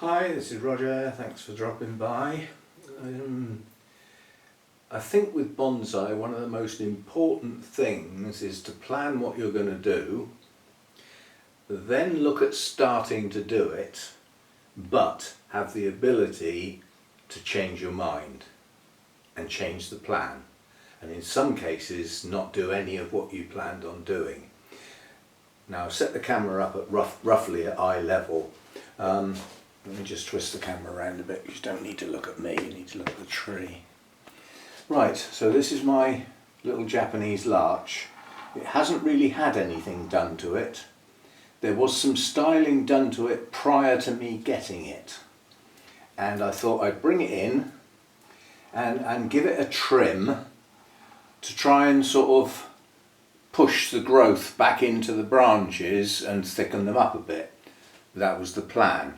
Hi, this is Roger, thanks for dropping by. I think with bonsai one of the most important things is to plan what you're going to do, then look at starting to do it, but have the ability to change your mind and change the plan, and in some cases not do any of what you planned on doing. Now set the camera up at roughly at eye level. Let me just twist the camera around a bit. You don't need to look at me, you need to look at the tree. Right, so this is my little Japanese larch. It hasn't really had anything done to it. There was some styling done to it prior to me getting it. And I thought I'd bring it in and give it a trim to try and sort of push the growth back into the branches and thicken them up a bit. That was the plan.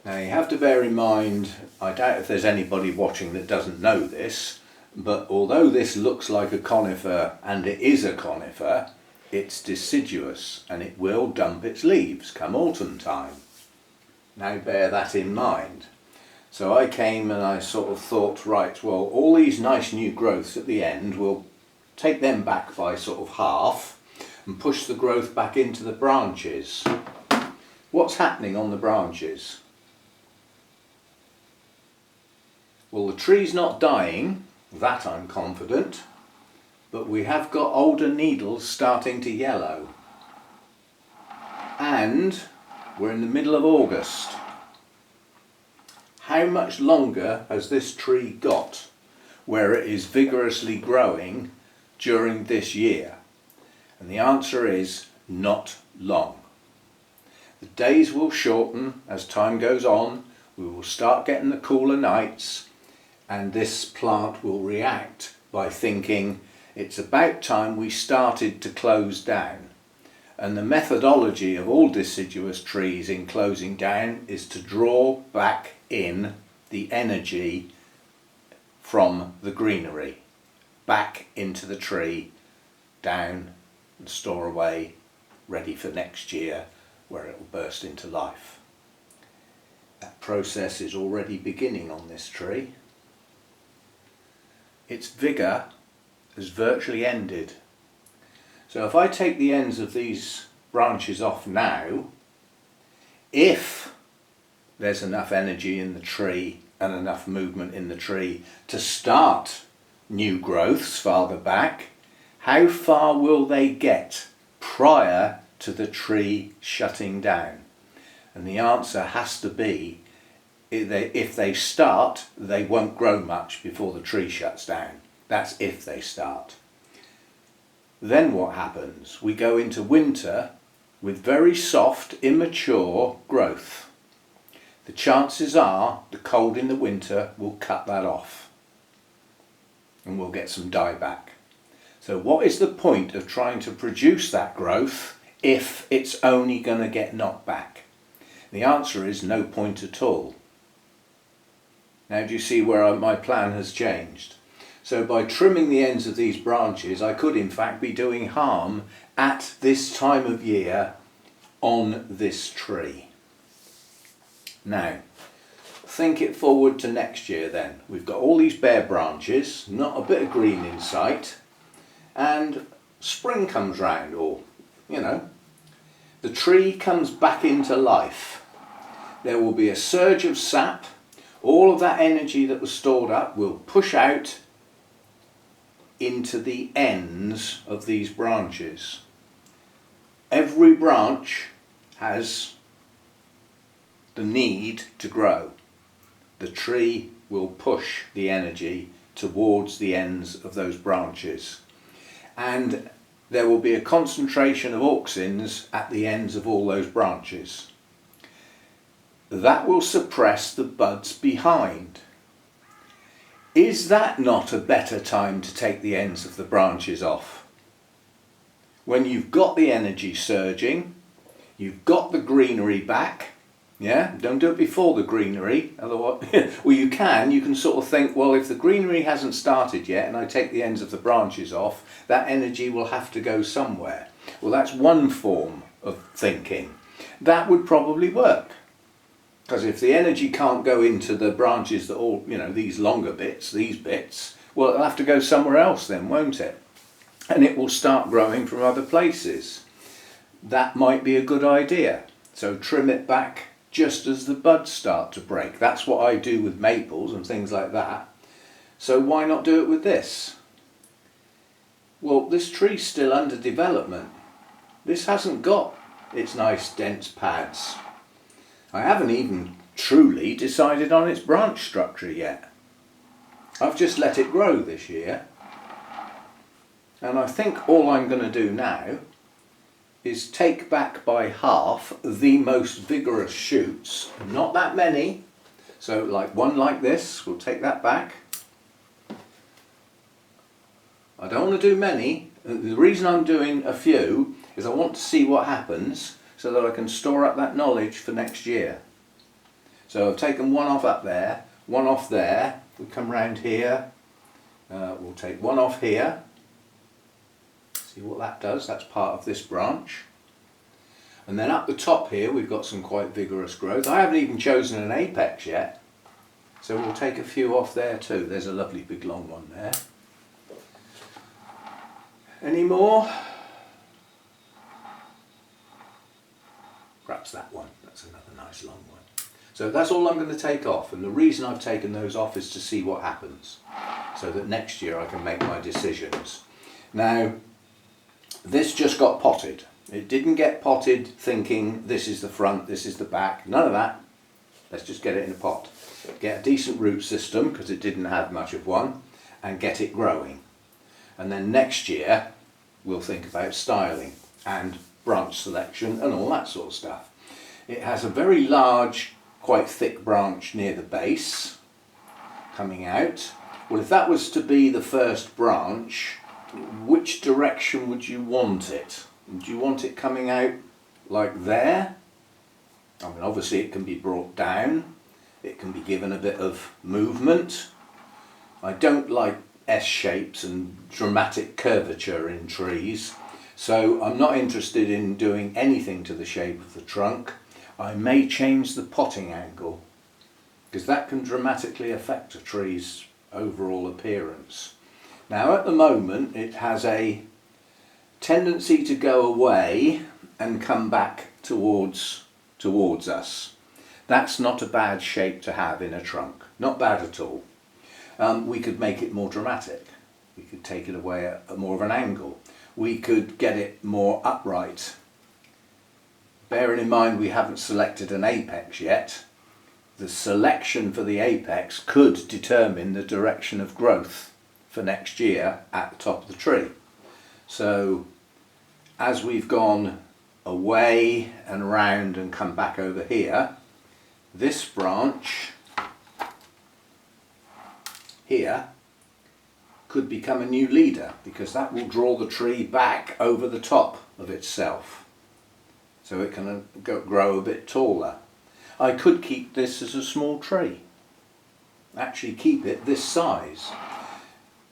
Now you have to bear in mind, I doubt if there's anybody watching that doesn't know this, but although this looks like a conifer and it is a conifer, it's deciduous and it will dump its leaves come autumn time. Now bear that in mind. So I came and I sort of thought, right, well, all these nice new growths at the end, we'll take them back by sort of half and push the growth back into the branches. What's happening on the branches? Well, the tree's not dying, that I'm confident, but we have got older needles starting to yellow. And we're in the middle of August. How much longer has this tree got where it is vigorously growing during this year? And the answer is not long. The days will shorten as time goes on, we will start getting the cooler nights, and this plant will react by thinking it's about time we started to close down. And the methodology of all deciduous trees in closing down is to draw back in the energy from the greenery back into the tree, down and store away, ready for next year where it will burst into life. That process is already beginning on this tree. Its vigour has virtually ended. So if I take the ends of these branches off now, if there's enough energy in the tree and enough movement in the tree to start new growths farther back, how far will they get prior to the tree shutting down? And the answer has to be, if they start, they won't grow much before the tree shuts down. That's if they start. Then what happens? We go into winter with very soft, immature growth. The chances are the cold in the winter will cut that off and we'll get some dieback. So what is the point of trying to produce that growth if it's only going to get knocked back? The answer is no point at all. Now do you see where my plan has changed? So by trimming the ends of these branches, I could in fact be doing harm at this time of year on this tree. Now, think it forward to next year then. We've got all these bare branches, not a bit of green in sight, and spring comes round, or, you know, the tree comes back into life. There will be a surge of sap. All of that energy that was stored up will push out into the ends of these branches. Every branch has the need to grow. The tree will push the energy towards the ends of those branches. And there will be a concentration of auxins at the ends of all those branches. That will suppress the buds behind. Is that not a better time to take the ends of the branches off? When you've got the energy surging, you've got the greenery back, yeah? Don't do it before the greenery, otherwise, well you can sort of think, well if the greenery hasn't started yet and I take the ends of the branches off, that energy will have to go somewhere. Well that's one form of thinking. That would probably work. Because if the energy can't go into the branches that all, these longer bits, these bits, well, it'll have to go somewhere else then, won't it? And it will start growing from other places. That might be a good idea. So trim it back just as the buds start to break. That's what I do with maples and things like that. So why not do it with this? Well, this tree's still under development. This hasn't got its nice dense pads. I haven't even truly decided on its branch structure yet. I've just let it grow this year. And I think all I'm going to do now is take back by half the most vigorous shoots. Not that many. So like one like this, we'll take that back. I don't want to do many. The reason I'm doing a few is I want to see what happens so that I can store up that knowledge for next year. So I've taken one off up there, one off there. We'll come round here. We'll take one off here. See what that does. That's part of this branch. And then up the top here we've got some quite vigorous growth. I haven't even chosen an apex yet. So we'll take a few off there too. There's a lovely big long one there. Any more? Perhaps that one. That's another nice long one. So that's all I'm going to take off, and the reason I've taken those off is to see what happens, so that next year I can make my decisions. Now, this just got potted. It didn't get potted thinking this is the front, this is the back, none of that. Let's just get it in a pot. Get a decent root system, because it didn't have much of one, and get it growing. And then next year we'll think about styling and branch selection and all that sort of stuff. It has a very large, quite thick branch near the base coming out. Well, if that was to be the first branch, which direction would you want it? Do you want it coming out like there? I mean, obviously it can be brought down, it can be given a bit of movement. I don't like S shapes and dramatic curvature in trees, so I'm not interested in doing anything to the shape of the trunk. I may change the potting angle, because that can dramatically affect a tree's overall appearance. Now at the moment it has a tendency to go away and come back towards us. That's not a bad shape to have in a trunk, not bad at all. We could make it more dramatic. We could take it away at more of an angle. We could get it more upright. Bearing in mind we haven't selected an apex yet, the selection for the apex could determine the direction of growth for next year at the top of the tree. So as we've gone away and round and come back over here, this branch here could become a new leader, because that will draw the tree back over the top of itself, so it can grow a bit taller. I could keep this as a small tree, actually keep it this size.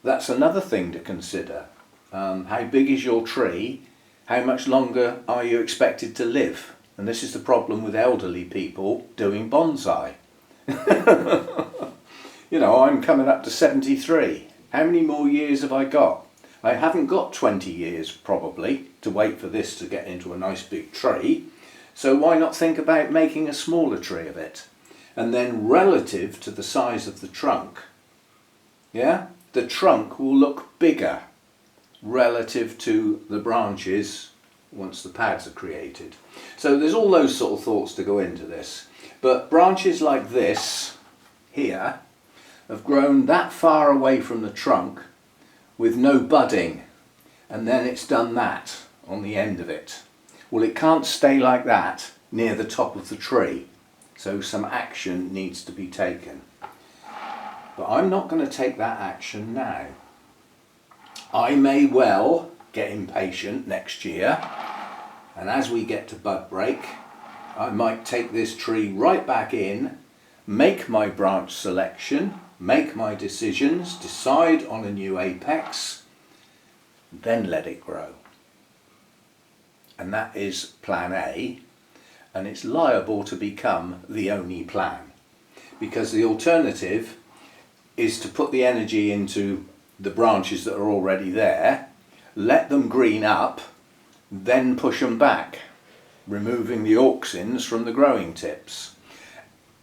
That's another thing to consider. How big is your tree? How much longer are you expected to live? And this is the problem with elderly people doing bonsai. You know, I'm coming up to 73. How many more years have I got? I haven't got 20 years probably to wait for this to get into a nice big tree. So why not think about making a smaller tree of it? And then relative to the size of the trunk, yeah, the trunk will look bigger relative to the branches once the pads are created. So there's all those sort of thoughts to go into this. But branches like this here have grown that far away from the trunk with no budding, and then it's done that on the end of it. Well, it can't stay like that near the top of the tree, so some action needs to be taken. But I'm not going to take that action now. I may well get impatient next year, and as we get to bud break, I might take this tree right back in, make my branch selection, make my decisions, decide on a new apex, then let it grow. And that is plan A. and it's liable to become the only plan, because the alternative is to put the energy into the branches that are already there, let them green up, then push them back, removing the auxins from the growing tips.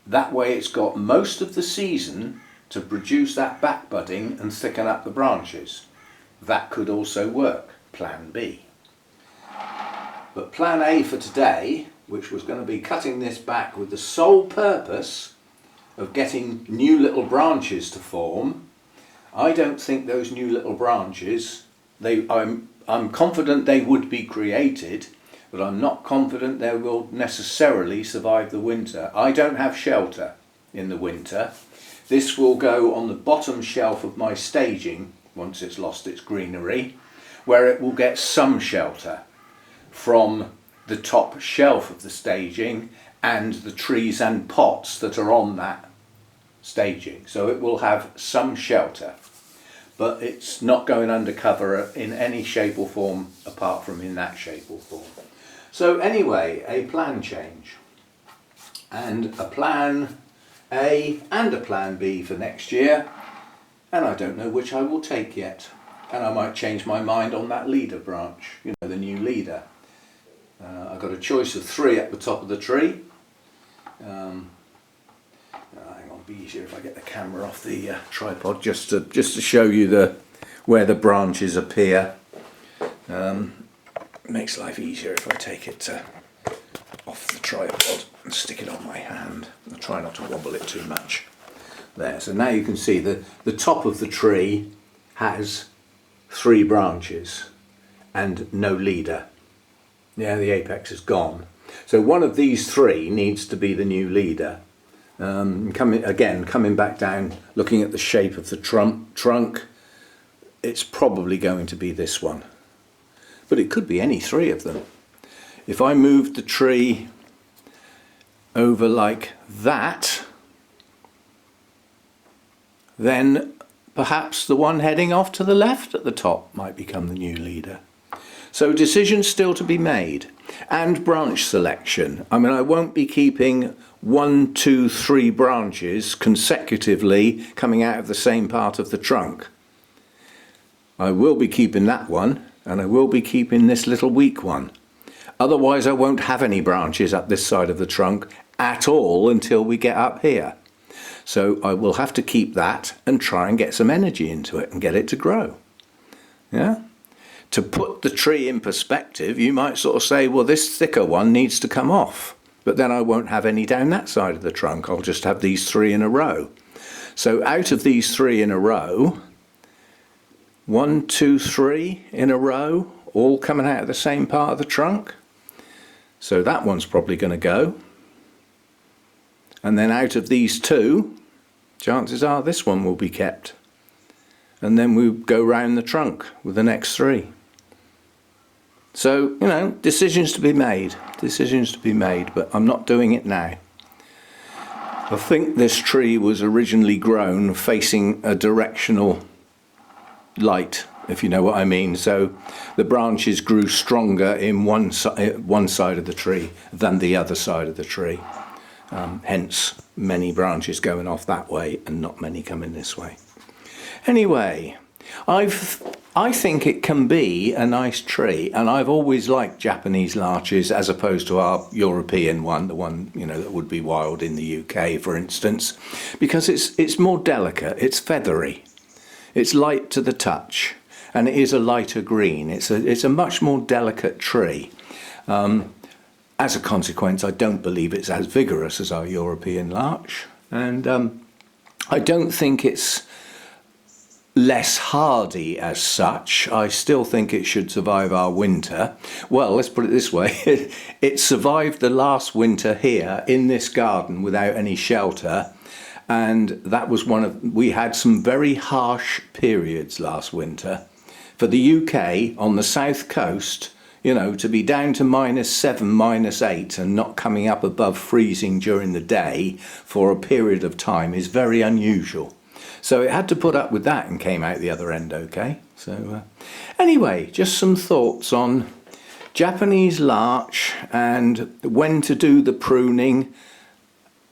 That way it's got most of the season to produce that back budding and thicken up the branches. That could also work, plan B. But plan A for today, which was going to be cutting this back with the sole purpose of getting new little branches to form, I don't think those new little branches, I'm confident they would be created, but I'm not confident they will necessarily survive the winter. I don't have shelter in the winter. This will go on the bottom shelf of my staging once it's lost its greenery, where it will get some shelter from the top shelf of the staging and the trees and pots that are on that staging. So it will have some shelter, but it's not going under cover in any shape or form apart from in that shape or form. So anyway, a plan change, and a plan A and a plan B for next year, and I don't know which I will take yet, and I might change my mind on that leader branch, you know, the new leader. I've got a choice of 3 at the top of the tree. Hang on, be easier if I get the camera off the tripod just to show you where the branches appear. Makes life easier if I take it off the tripod and stick it on my hand. I'll try not to wobble it too much. There, so now you can see the top of the tree has 3 branches and no leader. Yeah, the apex is gone. So one of these 3 needs to be the new leader. Coming back down, looking at the shape of the trunk, it's probably going to be this one. But it could be any 3 of them. If I moved the tree over like that, then perhaps the one heading off to the left at the top might become the new leader. So decisions still to be made, and branch selection. I mean, I won't be keeping 1, 2, 3 branches consecutively coming out of the same part of the trunk. I will be keeping that one, and I will be keeping this little weak one. Otherwise I won't have any branches up this side of the trunk at all until we get up here. So I will have to keep that and try and get some energy into it and get it to grow. Yeah? To put the tree in perspective, you might sort of say, well, this thicker one needs to come off, but then I won't have any down that side of the trunk. I'll just have these 3 in a row. So out of these 3 in a row, 1, 2, 3 in a row, all coming out of the same part of the trunk. So that one's probably going to go. And then out of these 2, chances are this one will be kept. And then we go round the trunk with the next 3. So, you know, decisions to be made, but I'm not doing it now. I think this tree was originally grown facing a directional light, if you know what I mean. So the branches grew stronger in one side of the tree than the other side of the tree. Hence many branches going off that way and not many coming this way. Anyway, I think it can be a nice tree, and I've always liked Japanese larches as opposed to our European one, the one, you know, that would be wild in the UK, for instance, because it's more delicate, it's feathery, it's light to the touch, and it is a lighter green. It's a much more delicate tree. As a consequence, I don't believe it's as vigorous as our European larch, and I don't think it's less hardy as such. I still think it should survive our winter. Well, let's put it this way. It survived the last winter here in this garden without any shelter, and that was we had some very harsh periods last winter. For the UK, on the south coast, you know, to be down to -7, -8 and not coming up above freezing during the day for a period of time is very unusual. So it had to put up with that and came out the other end okay. So anyway, just some thoughts on Japanese larch and when to do the pruning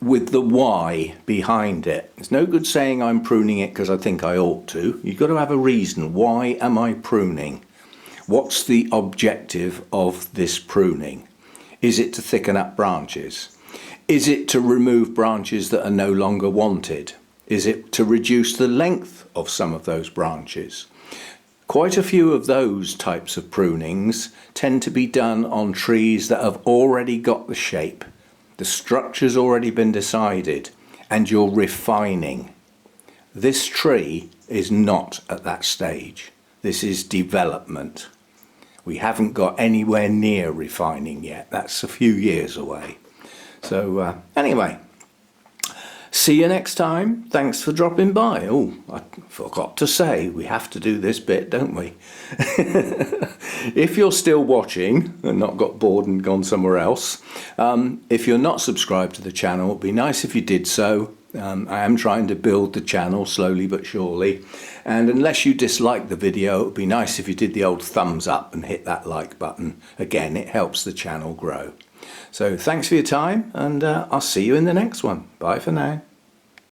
with the why behind it. It's no good saying I'm pruning it because I think I ought to. You've got to have a reason. Why am I pruning? What's the objective of this pruning? Is it to thicken up branches? Is it to remove branches that are no longer wanted? Is it to reduce the length of some of those branches? Quite a few of those types of prunings tend to be done on trees that have already got the shape. The structure's already been decided and you're refining. This tree is not at that stage. This is development. We haven't got anywhere near refining yet. That's a few years away. So anyway, see you next time. Thanks for dropping by. Oh, I forgot to say, we have to do this bit, don't we? If you're still watching and not got bored and gone somewhere else, if you're not subscribed to the channel, it'd be nice if you did so. I am trying to build the channel slowly but surely, and unless you dislike the video, it would be nice if you did the old thumbs up and hit that like button. Again, it helps the channel grow. So thanks for your time, and I'll see you in the next one. Bye for now.